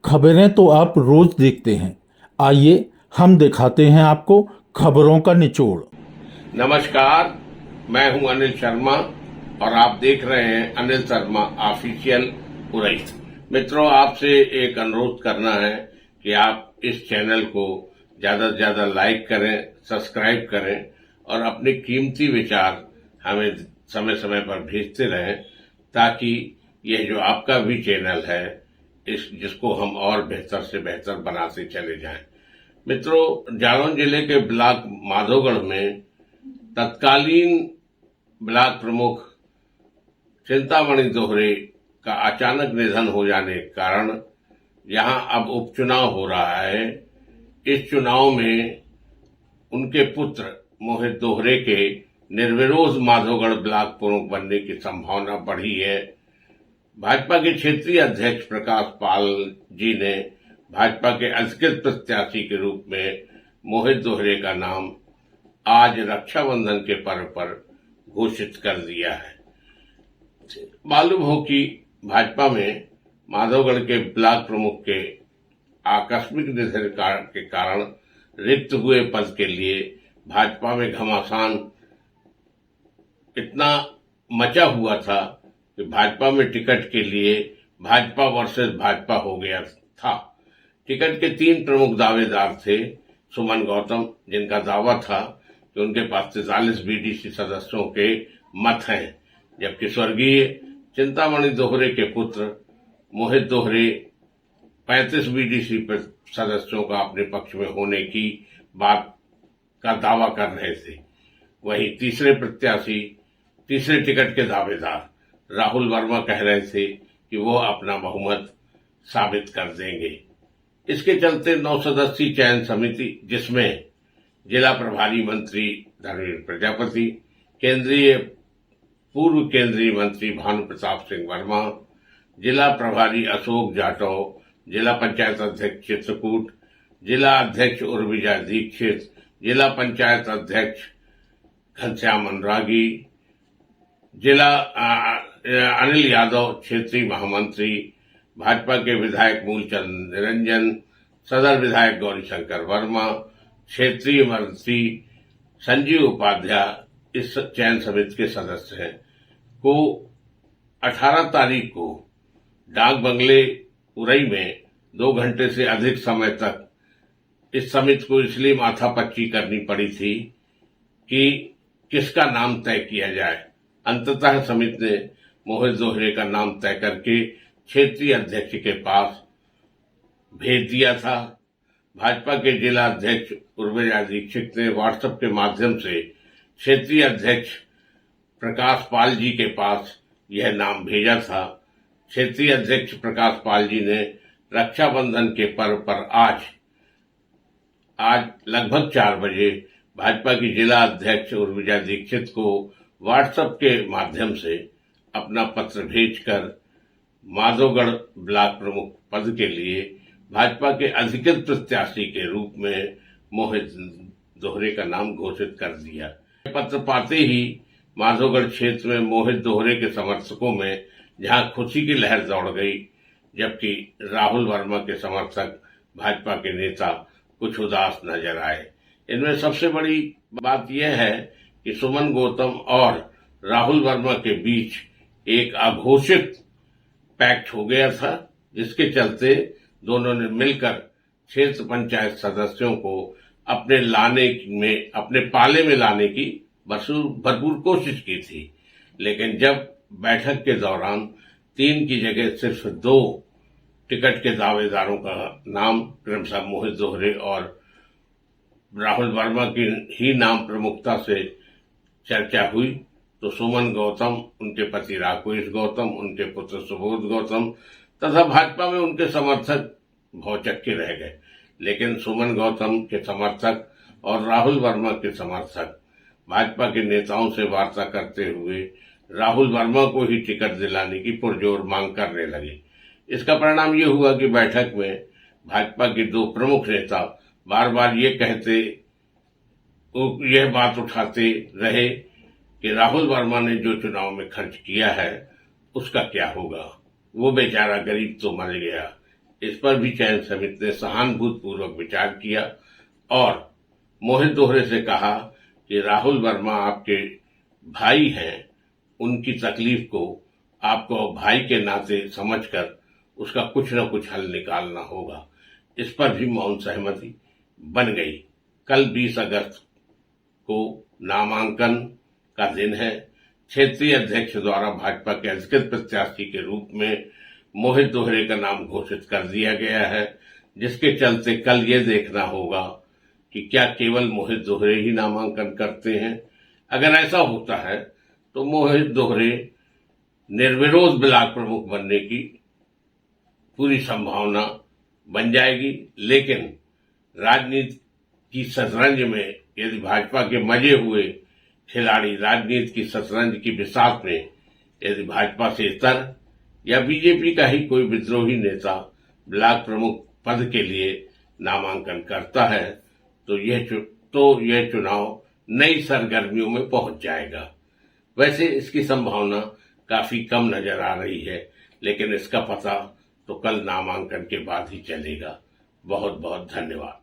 खबरें तो आप रोज देखते हैं, आइए हम दिखाते हैं आपको खबरों का निचोड़। नमस्कार, मैं हूं अनिल शर्मा और आप देख रहे हैं अनिल शर्मा ऑफिशियल उरई। मित्रों, आपसे एक अनुरोध करना है कि आप इस चैनल को ज्यादा से ज्यादा लाइक करें, सब्सक्राइब करें और अपने कीमती विचार हमें समय समय पर भेजते रहें, ताकि यह जो आपका भी चैनल है जिसको हम और बेहतर से बेहतर बनाते चले जाएं। मित्रों, जालौन जिले के ब्लॉक माधोगढ़ में तत्कालीन ब्लॉक प्रमुख चिंतामणि दोहरे का अचानक निधन हो जाने के कारण यहां अब उपचुनाव हो रहा है। इस चुनाव में उनके पुत्र मोहित दोहरे के निर्विरोध माधोगढ़ ब्लॉक प्रमुख बनने की संभावना बढ़ी है। भाजपा के क्षेत्रीय अध्यक्ष प्रकाश पाल जी ने भाजपा के अधिकृत प्रत्याशी के रूप में मोहित दोहरे का नाम आज रक्षाबंधन के पर्व पर घोषित कर दिया है। मालूम हो कि भाजपा में माधोगढ़ के ब्लॉक प्रमुख के आकस्मिक निधन के कारण रिक्त हुए पद के लिए भाजपा में घमासान इतना मचा हुआ था कि भाजपा में टिकट के लिए भाजपा वर्सेस भाजपा हो गया था। टिकट के 3 प्रमुख दावेदार थे। सुमन गौतम, जिनका दावा था कि उनके पास 43 बीडीसी सदस्यों के मत हैं, जबकि स्वर्गीय चिंतामणि दोहरे के पुत्र मोहित दोहरे 35 बीडीसी सदस्यों का अपने पक्ष में होने की बात का दावा कर रहे थे। वहीं तीसरे टिकट के दावेदार राहुल वर्मा कह रहे थे कि वो अपना बहुमत साबित कर देंगे। इसके चलते 9 सदस्यीय चयन समिति, जिसमें जिला प्रभारी मंत्री धर्मेंद्र प्रजापति, पूर्व केंद्रीय मंत्री भानु प्रताप सिंह वर्मा, जिला प्रभारी अशोक जाटव, जिला पंचायत अध्यक्ष चित्रकूट, जिला अध्यक्ष उर्विजा दीक्षित, जिला पंचायत अध्यक्ष घनश्याम अनुरागी, जिला अनिल यादव क्षेत्रीय महामंत्री, भाजपा के विधायक मूलचंद निरंजन, सदर विधायक गौरीशंकर वर्मा, क्षेत्रीय मंत्री संजीव उपाध्याय इस चयन समिति के सदस्य हैं। को 18 तारीख को डाक बंगले उरई में 2 घंटे से अधिक समय तक इस समिति को इसलिए माथापच्ची करनी पड़ी थी कि किसका नाम तय किया जाए। अंततः समिति ने मोहित दोहरे का नाम तय करके क्षेत्रीय अध्यक्ष के पास भेज दिया था। भाजपा के जिला अध्यक्ष उर्विजा दीक्षित ने व्हाट्सएप के माध्यम से क्षेत्रीय अध्यक्ष प्रकाश पाल जी के पास यह नाम भेजा था। क्षेत्रीय अध्यक्ष प्रकाश पाल जी ने रक्षाबंधन के पर्व पर आज लगभग 4 बजे भाजपा की जिला अध्यक्ष उर्विजा दीक्षित को व्हाट्सएप के माध्यम से अपना पत्र भेजकर माधोगढ़ ब्लॉक प्रमुख पद के लिए भाजपा के अधिकृत प्रत्याशी के रूप में मोहित दोहरे का नाम घोषित कर दिया। पत्र पाते ही माधोगढ़ क्षेत्र में मोहित दोहरे के समर्थकों में जहां खुशी की लहर दौड़ गई, जबकि राहुल वर्मा के समर्थक भाजपा के नेता कुछ उदास नजर आए। इनमें सबसे बड़ी बात यह है कि सुमन गौतम और राहुल वर्मा के बीच एक अघोषित पैक्ट हो गया था, जिसके चलते दोनों ने मिलकर क्षेत्र पंचायत सदस्यों को अपने पाले में लाने की भरपूर कोशिश की थी। लेकिन जब बैठक के दौरान 3 की जगह सिर्फ 2 टिकट के दावेदारों का नाम क्रमशः मोहित दोहरे और राहुल वर्मा की ही नाम प्रमुखता से चर्चा हुई, तो सुमन गौतम, उनके पति राकेश गौतम, उनके पुत्र सुबोध गौतम तथा भाजपा में उनके समर्थक भौचक्के रह गए। लेकिन सुमन गौतम के समर्थक और राहुल वर्मा के समर्थक भाजपा के नेताओं से वार्ता करते हुए राहुल वर्मा को ही टिकट दिलाने की पुरजोर मांग करने लगे। इसका परिणाम ये हुआ कि बैठक में भाजपा के 2 प्रमुख नेता बार बार यह बात उठाते रहे कि राहुल वर्मा ने जो चुनाव में खर्च किया है उसका क्या होगा। वो बेचारा गरीब तो मर गया। इस पर भी चयन समिति ने सहानुभूतिपूर्वक विचार किया और मोहित दोहरे से कहा कि राहुल वर्मा आपके भाई हैं, उनकी तकलीफ को आपको भाई के नाते समझकर उसका कुछ न कुछ हल निकालना होगा। इस पर भी मौन सहमति बन गई। कल 20 अगस्त को नामांकन का दिन है। क्षेत्रीय अध्यक्ष द्वारा भाजपा के अधिकृत प्रत्याशी के रूप में मोहित दोहरे का नाम घोषित कर दिया गया है, जिसके चलते कल ये देखना होगा कि क्या केवल मोहित दोहरे ही नामांकन करते हैं। अगर ऐसा होता है तो मोहित दोहरे निर्विरोध ब्लॉक प्रमुख बनने की पूरी संभावना बन जाएगी। लेकिन राजनीति की शतरंज में यदि भाजपा के मजे हुए खिलाड़ी राजनीति की शतरंज की बिसात में यदि भाजपा से इतर या बीजेपी का ही कोई विद्रोही नेता ब्लॉक प्रमुख पद के लिए नामांकन करता है तो यह चुनाव नई सरगर्मियों में पहुंच जाएगा। वैसे इसकी संभावना काफी कम नजर आ रही है, लेकिन इसका पता तो कल नामांकन के बाद ही चलेगा। बहुत बहुत धन्यवाद।